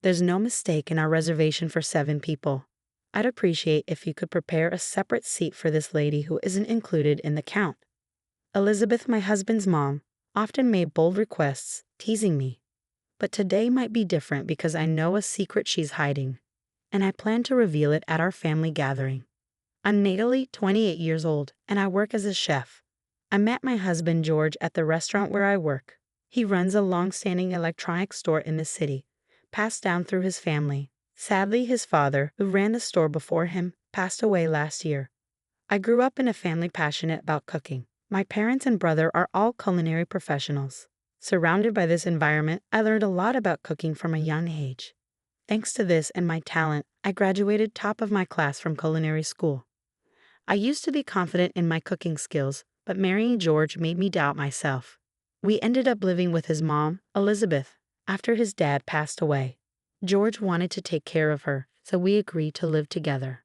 There's no mistake in our reservation for 7 people. I'd appreciate if you could prepare a separate seat for this lady who isn't included in the count. Elizabeth, my husband's mom, often made bold requests, teasing me. But today might be different because I know a secret she's hiding, and I plan to reveal it at our family gathering. I'm Natalie, 28 years old, and I work as a chef. I met my husband George at the restaurant where I work. He runs a long-standing electronics store in the city, passed down through his family. Sadly, his father, who ran the store before him, passed away last year. I grew up in a family passionate about cooking. My parents and brother are all culinary professionals. Surrounded by this environment, I learned a lot about cooking from a young age. Thanks to this and my talent, I graduated top of my class from culinary school. I used to be confident in my cooking skills, but marrying George made me doubt myself. We ended up living with his mom, Elizabeth, after his dad passed away. George wanted to take care of her, so we agreed to live together.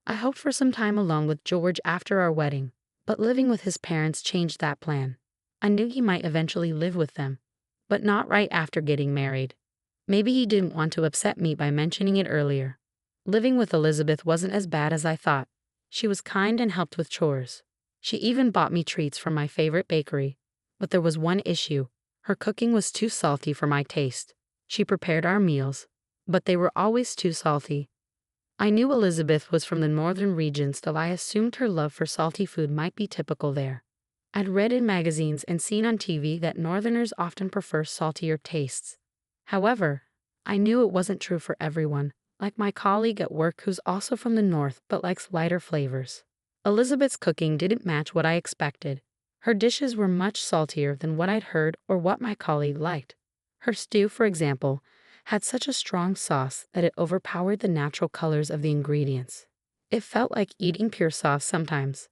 I hoped for some time alone with George after our wedding, but living with his parents changed that plan. I knew he might eventually live with them, but not right after getting married. Maybe he didn't want to upset me by mentioning it earlier. Living with Elizabeth wasn't as bad as I thought. She was kind and helped with chores. She even bought me treats from my favorite bakery. But there was one issue. Her cooking was too salty for my taste. She prepared our meals, but they were always too salty. I knew Elizabeth was from the northern regions, so I assumed her love for salty food might be typical there. I'd read in magazines and seen on TV that northerners often prefer saltier tastes. However, I knew it wasn't true for everyone, like my colleague at work who's also from the north but likes lighter flavors. Elizabeth's cooking didn't match what I expected. Her dishes were much saltier than what I'd heard or what my colleague liked. Her stew, for example, had such a strong sauce that it overpowered the natural colors of the ingredients. It felt like eating pure sauce sometimes.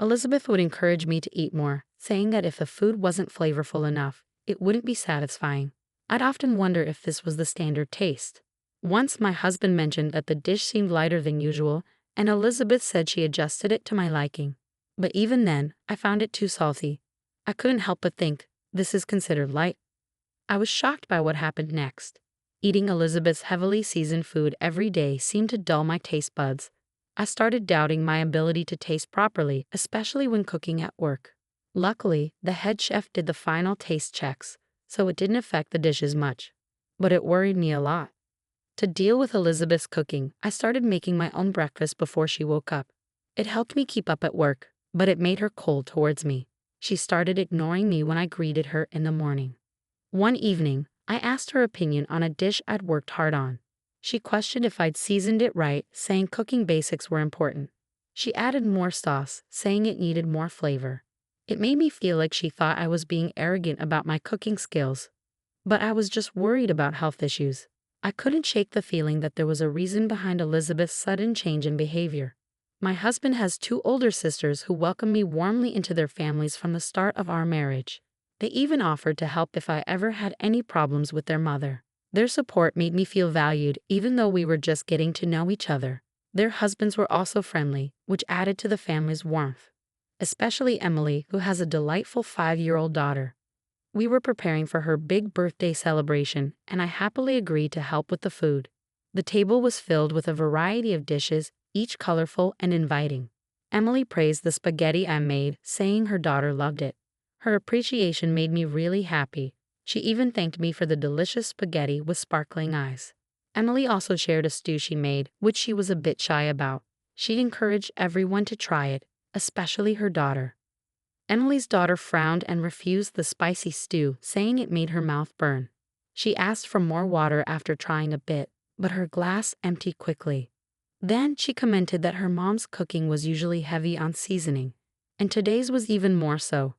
Elizabeth would encourage me to eat more, saying that if the food wasn't flavorful enough, it wouldn't be satisfying. I'd often wonder if this was the standard taste. Once my husband mentioned that the dish seemed lighter than usual, and Elizabeth said she adjusted it to my liking. But even then, I found it too salty. I couldn't help but think, this is considered light. I was shocked by what happened next. Eating Elizabeth's heavily seasoned food every day seemed to dull my taste buds. I started doubting my ability to taste properly, especially when cooking at work. Luckily, the head chef did the final taste checks, so it didn't affect the dishes much. But it worried me a lot. To deal with Elizabeth's cooking, I started making my own breakfast before she woke up. It helped me keep up at work, but it made her cold towards me. She started ignoring me when I greeted her in the morning. One evening, I asked her opinion on a dish I'd worked hard on. She questioned if I'd seasoned it right, saying cooking basics were important. She added more sauce, saying it needed more flavor. It made me feel like she thought I was being arrogant about my cooking skills. But I was just worried about health issues. I couldn't shake the feeling that there was a reason behind Elizabeth's sudden change in behavior. My husband has 2 older sisters who welcomed me warmly into their families from the start of our marriage. They even offered to help if I ever had any problems with their mother. Their support made me feel valued even though we were just getting to know each other. Their husbands were also friendly, which added to the family's warmth. Especially Emily, who has a delightful 5-year-old daughter. We were preparing for her big birthday celebration, and I happily agreed to help with the food. The table was filled with a variety of dishes, each colorful and inviting. Emily praised the spaghetti I made, saying her daughter loved it. Her appreciation made me really happy. She even thanked me for the delicious spaghetti with sparkling eyes. Emily also shared a stew she made, which she was a bit shy about. She encouraged everyone to try it, especially her daughter. Emily's daughter frowned and refused the spicy stew, saying it made her mouth burn. She asked for more water after trying a bit, but her glass emptied quickly. Then she commented that her mom's cooking was usually heavy on seasoning, and today's was even more so.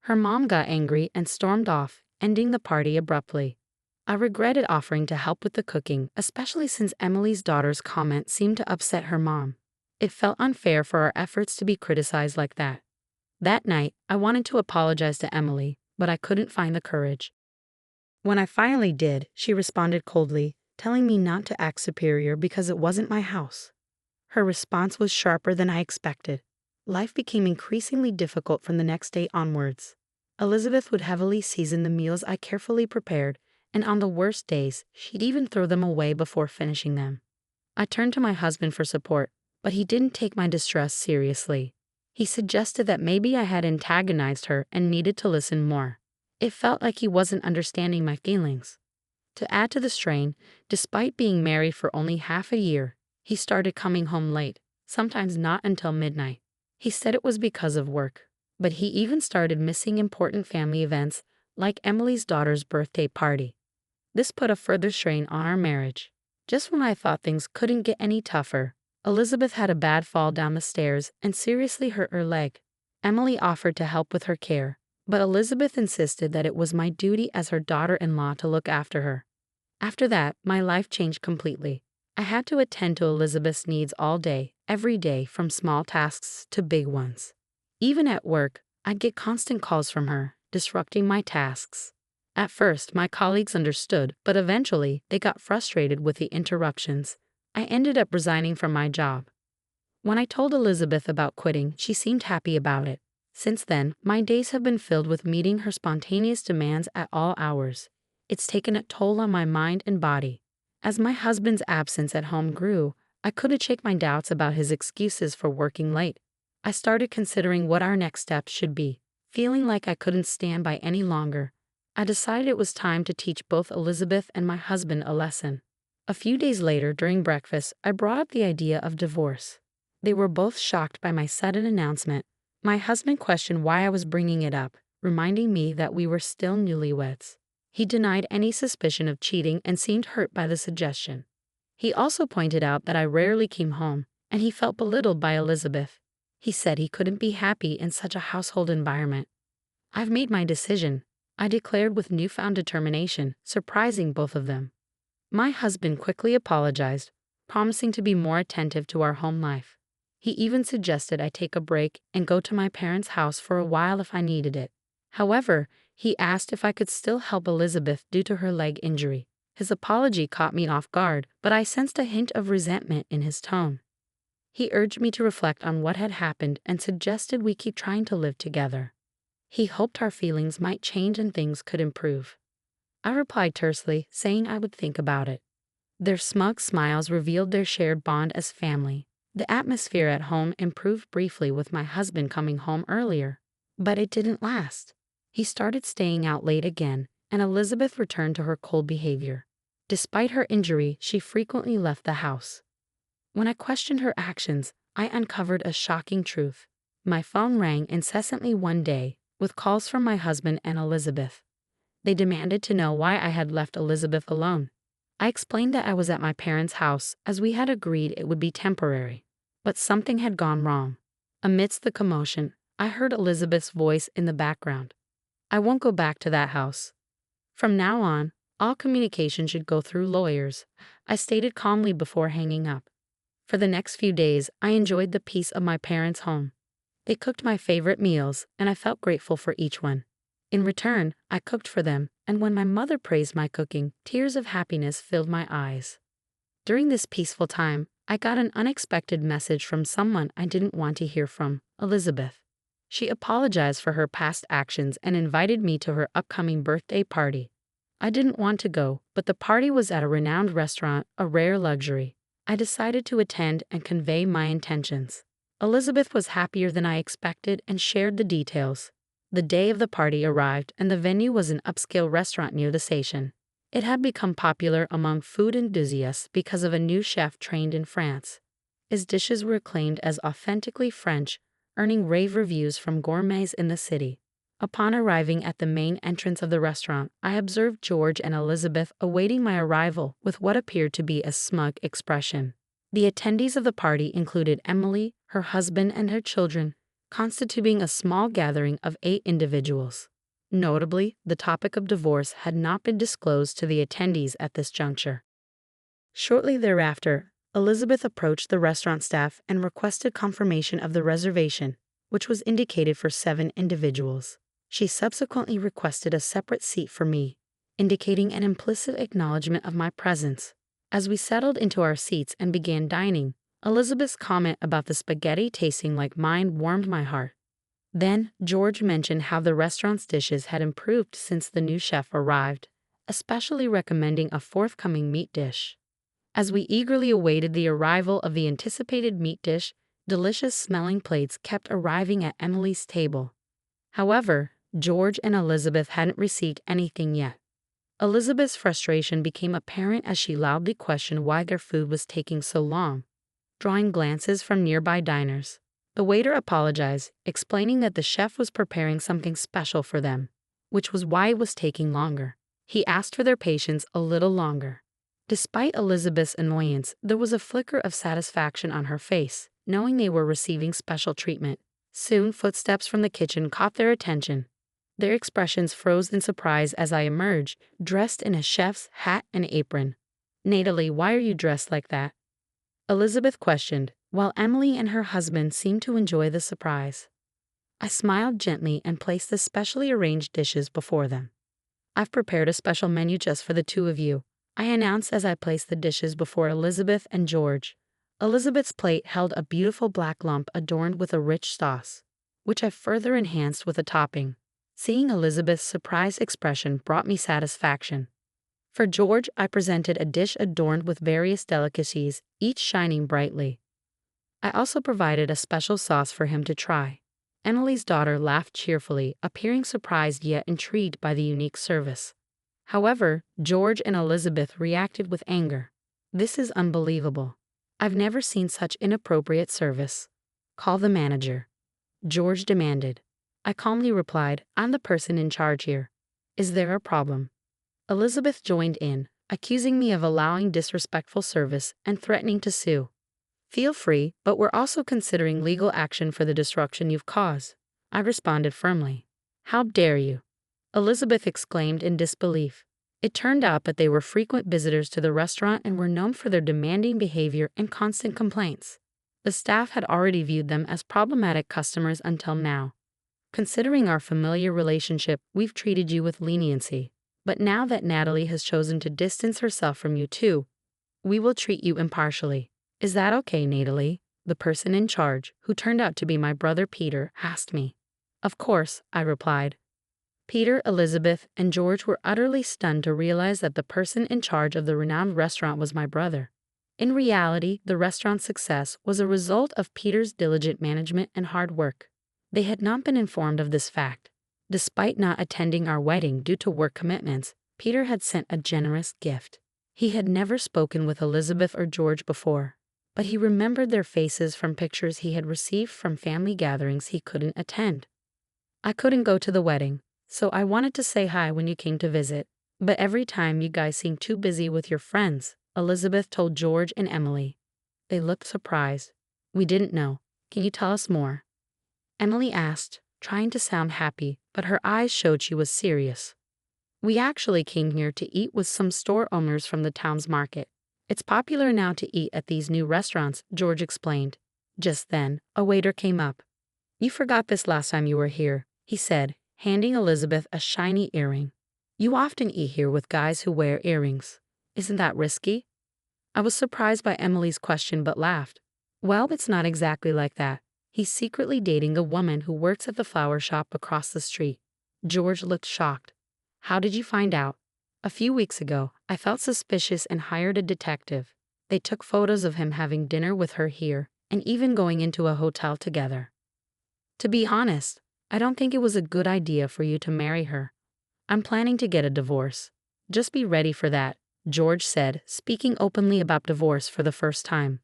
Her mom got angry and stormed off, ending the party abruptly. I regretted offering to help with the cooking, especially since Emily's daughter's comment seemed to upset her mom. It felt unfair for our efforts to be criticized like that. That night, I wanted to apologize to Emily, but I couldn't find the courage. When I finally did, she responded coldly, telling me not to act superior because it wasn't my house. Her response was sharper than I expected. Life became increasingly difficult from the next day onwards. Elizabeth would heavily season the meals I carefully prepared, and on the worst days, she'd even throw them away before finishing them. I turned to my husband for support, but he didn't take my distress seriously. He suggested that maybe I had antagonized her and needed to listen more. It felt like he wasn't understanding my feelings. To add to the strain, despite being married for only half a year, he started coming home late, sometimes not until midnight. He said it was because of work, but he even started missing important family events like Emily's daughter's birthday party. This put a further strain on our marriage. Just when I thought things couldn't get any tougher, Elizabeth had a bad fall down the stairs and seriously hurt her leg. Emily offered to help with her care, but Elizabeth insisted that it was my duty as her daughter-in-law to look after her. After that, my life changed completely. I had to attend to Elizabeth's needs all day, every day, from small tasks to big ones. Even at work, I'd get constant calls from her, disrupting my tasks. At first, my colleagues understood, but eventually, they got frustrated with the interruptions. I ended up resigning from my job. When I told Elizabeth about quitting, she seemed happy about it. Since then, my days have been filled with meeting her spontaneous demands at all hours. It's taken a toll on my mind and body. As my husband's absence at home grew, I couldn't shake my doubts about his excuses for working late. I started considering what our next steps should be. Feeling like I couldn't stand by any longer, I decided it was time to teach both Elizabeth and my husband a lesson. A few days later, during breakfast, I brought up the idea of divorce. They were both shocked by my sudden announcement. My husband questioned why I was bringing it up, reminding me that we were still newlyweds. He denied any suspicion of cheating and seemed hurt by the suggestion. He also pointed out that I rarely came home, and he felt belittled by Elizabeth. He said he couldn't be happy in such a household environment. "I've made my decision," I declared with newfound determination, surprising both of them. My husband quickly apologized, promising to be more attentive to our home life. He even suggested I take a break and go to my parents' house for a while if I needed it. However, he asked if I could still help Elizabeth due to her leg injury. His apology caught me off guard, but I sensed a hint of resentment in his tone. He urged me to reflect on what had happened and suggested we keep trying to live together. He hoped our feelings might change and things could improve. I replied tersely, saying I would think about it. Their smug smiles revealed their shared bond as family. The atmosphere at home improved briefly with my husband coming home earlier, but it didn't last. He started staying out late again, and Elizabeth returned to her cold behavior. Despite her injury, she frequently left the house. When I questioned her actions, I uncovered a shocking truth. My phone rang incessantly one day, with calls from my husband and Elizabeth. They demanded to know why I had left Elizabeth alone. I explained that I was at my parents' house, as we had agreed it would be temporary. But something had gone wrong. Amidst the commotion, I heard Elizabeth's voice in the background. "I won't go back to that house. From now on, all communication should go through lawyers," I stated calmly before hanging up. For the next few days, I enjoyed the peace of my parents' home. They cooked my favorite meals, and I felt grateful for each one. In return, I cooked for them, and when my mother praised my cooking, tears of happiness filled my eyes. During this peaceful time, I got an unexpected message from someone I didn't want to hear from, Elizabeth. She apologized for her past actions and invited me to her upcoming birthday party. I didn't want to go, but the party was at a renowned restaurant, a rare luxury. I decided to attend and convey my intentions. Elizabeth was happier than I expected and shared the details. The day of the party arrived, and the venue was an upscale restaurant near the station. It had become popular among food enthusiasts because of a new chef trained in France. His dishes were acclaimed as authentically French, earning rave reviews from gourmets in the city. Upon arriving at the main entrance of the restaurant, I observed George and Elizabeth awaiting my arrival with what appeared to be a smug expression. The attendees of the party included Emily, her husband, and her children, constituting a small gathering of 8 individuals. Notably, the topic of divorce had not been disclosed to the attendees at this juncture. Shortly thereafter, Elizabeth approached the restaurant staff and requested confirmation of the reservation, which was indicated for 7 individuals. She subsequently requested a separate seat for me, indicating an implicit acknowledgement of my presence. As we settled into our seats and began dining, Elizabeth's comment about the spaghetti tasting like mine warmed my heart. Then, George mentioned how the restaurant's dishes had improved since the new chef arrived, especially recommending a forthcoming meat dish. As we eagerly awaited the arrival of the anticipated meat dish, delicious smelling plates kept arriving at Emily's table. However, George and Elizabeth hadn't received anything yet. Elizabeth's frustration became apparent as she loudly questioned why their food was taking so long, drawing glances from nearby diners. The waiter apologized, explaining that the chef was preparing something special for them, which was why it was taking longer. He asked for their patience a little longer. Despite Elizabeth's annoyance, there was a flicker of satisfaction on her face, knowing they were receiving special treatment. Soon, footsteps from the kitchen caught their attention. Their expressions froze in surprise as I emerged, dressed in a chef's hat and apron. "Natalie, why are you dressed like that?" Elizabeth questioned, while Emily and her husband seemed to enjoy the surprise. I smiled gently and placed the specially arranged dishes before them. "I've prepared a special menu just for the two of you," I announced as I placed the dishes before Elizabeth and George. Elizabeth's plate held a beautiful black lump adorned with a rich sauce, which I further enhanced with a topping. Seeing Elizabeth's surprised expression brought me satisfaction. For George, I presented a dish adorned with various delicacies, each shining brightly. I also provided a special sauce for him to try. Emily's daughter laughed cheerfully, appearing surprised yet intrigued by the unique service. However, George and Elizabeth reacted with anger. "This is unbelievable. I've never seen such inappropriate service. Call the manager," George demanded. I calmly replied, "I'm the person in charge here. Is there a problem?" Elizabeth joined in, accusing me of allowing disrespectful service and threatening to sue. "Feel free, but we're also considering legal action for the disruption you've caused," I responded firmly. "How dare you?" Elizabeth exclaimed in disbelief. It turned out that they were frequent visitors to the restaurant and were known for their demanding behavior and constant complaints. The staff had already viewed them as problematic customers until now. "Considering our familiar relationship, we've treated you with leniency. But now that Natalie has chosen to distance herself from you too, we will treat you impartially. Is that okay, Natalie?" the person in charge, who turned out to be my brother Peter, asked me. "Of course," I replied. Peter, Elizabeth, and George were utterly stunned to realize that the person in charge of the renowned restaurant was my brother. In reality, the restaurant's success was a result of Peter's diligent management and hard work. They had not been informed of this fact. Despite not attending our wedding due to work commitments, Peter had sent a generous gift. He had never spoken with Elizabeth or George before, but he remembered their faces from pictures he had received from family gatherings he couldn't attend. "I couldn't go to the wedding, so I wanted to say hi when you came to visit, but every time you guys seem too busy with your friends," Elizabeth told George and Emily. They looked surprised. "We didn't know. Can you tell us more?" Emily asked, trying to sound happy, but her eyes showed she was serious. "We actually came here to eat with some store owners from the town's market. It's popular now to eat at these new restaurants," George explained. Just then, a waiter came up. "You forgot this last time you were here," he said, handing Elizabeth a shiny earring. "You often eat here with guys who wear earrings. Isn't that risky?" I was surprised by Emily's question but laughed. "Well, it's not exactly like that. He's secretly dating a woman who works at the flower shop across the street." George looked shocked. "How did you find out?" "A few weeks ago, I felt suspicious and hired a detective. They took photos of him having dinner with her here, and even going into a hotel together. To be honest, I don't think it was a good idea for you to marry her. I'm planning to get a divorce. Just be ready for that," George said, speaking openly about divorce for the first time.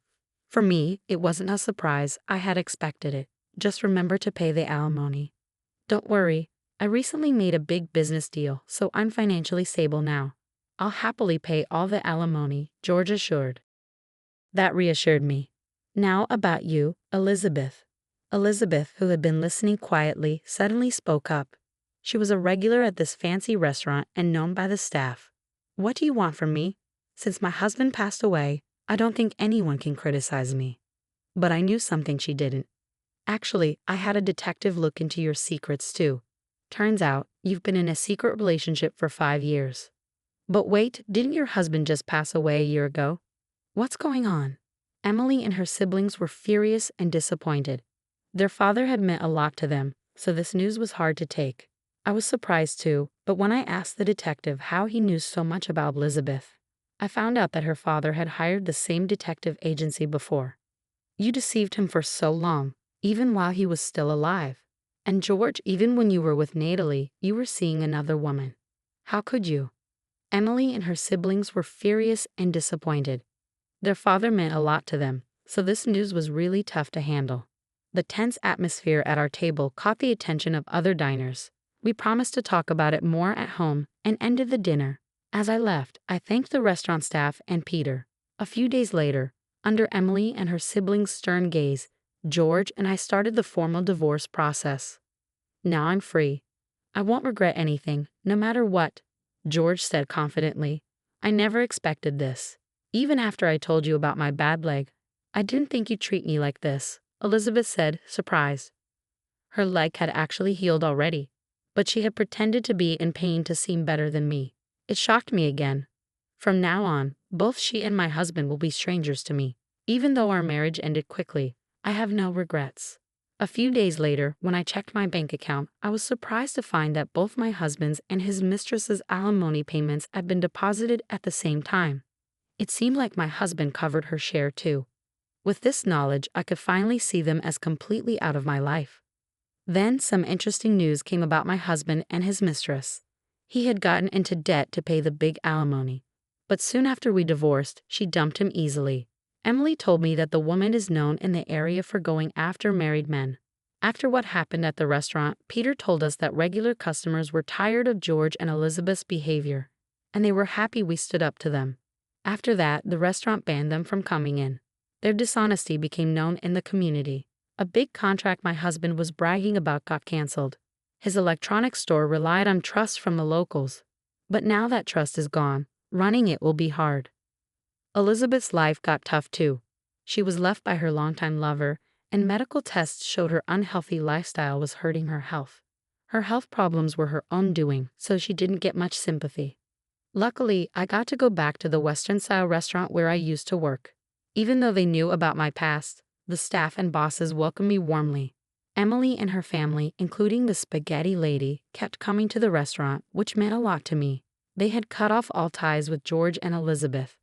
For me, it wasn't a surprise. I had expected it. "Just remember to pay the alimony." "Don't worry. I recently made a big business deal, so I'm financially stable now. I'll happily pay all the alimony," George assured. That reassured me. "Now about you, Elizabeth." Elizabeth, who had been listening quietly, suddenly spoke up. She was a regular at this fancy restaurant and known by the staff. "What do you want from me? Since my husband passed away, I don't think anyone can criticize me." But I knew something she didn't. "Actually, I had a detective look into your secrets too. Turns out, you've been in a secret relationship for 5 years. But wait, didn't your husband just pass away a year ago? What's going on?" Emily and her siblings were furious and disappointed. Their father had meant a lot to them, so this news was hard to take. I was surprised too, but when I asked the detective how he knew so much about Elizabeth, I found out that her father had hired the same detective agency before. You deceived him for so long, even while he was still alive. And George, even when you were with Natalie, you were seeing another woman. How could you? Emily and her siblings were furious and disappointed. Their father meant a lot to them, so this news was really tough to handle. The tense atmosphere at our table caught the attention of other diners. We promised to talk about it more at home and ended the dinner. As I left, I thanked the restaurant staff and Peter. A few days later, under Emily and her siblings' stern gaze, George and I started the formal divorce process. Now I'm free. I won't regret anything, no matter what, George said confidently. I never expected this. Even after I told you about my bad leg, I didn't think you'd treat me like this, Elizabeth said, surprised. Her leg had actually healed already, but she had pretended to be in pain to seem better than me. It shocked me again. From now on, both she and my husband will be strangers to me. Even though our marriage ended quickly, I have no regrets. A few days later, when I checked my bank account, I was surprised to find that both my husband's and his mistress's alimony payments had been deposited at the same time. It seemed like my husband covered her share too. With this knowledge, I could finally see them as completely out of my life. Then some interesting news came about my husband and his mistress. He had gotten into debt to pay the big alimony. But soon after we divorced, she dumped him easily. Emily told me that the woman is known in the area for going after married men. After what happened at the restaurant, Peter told us that regular customers were tired of George and Elizabeth's behavior, and they were happy we stood up to them. After that, the restaurant banned them from coming in. Their dishonesty became known in the community. A big contract my husband was bragging about got canceled. His electronics store relied on trust from the locals. But now that trust is gone, running it will be hard. Elizabeth's life got tough too. She was left by her longtime lover, and medical tests showed her unhealthy lifestyle was hurting her health. Her health problems were her own doing, so she didn't get much sympathy. Luckily, I got to go back to the Western-style restaurant where I used to work. Even though they knew about my past, the staff and bosses welcomed me warmly. Emily and her family, including the spaghetti lady, kept coming to the restaurant, which meant a lot to me. They had cut off all ties with George and Elizabeth.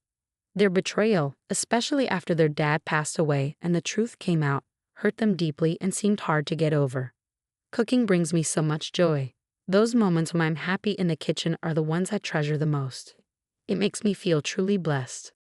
Their betrayal, especially after their dad passed away and the truth came out, hurt them deeply and seemed hard to get over. Cooking brings me so much joy. Those moments when I'm happy in the kitchen are the ones I treasure the most. It makes me feel truly blessed.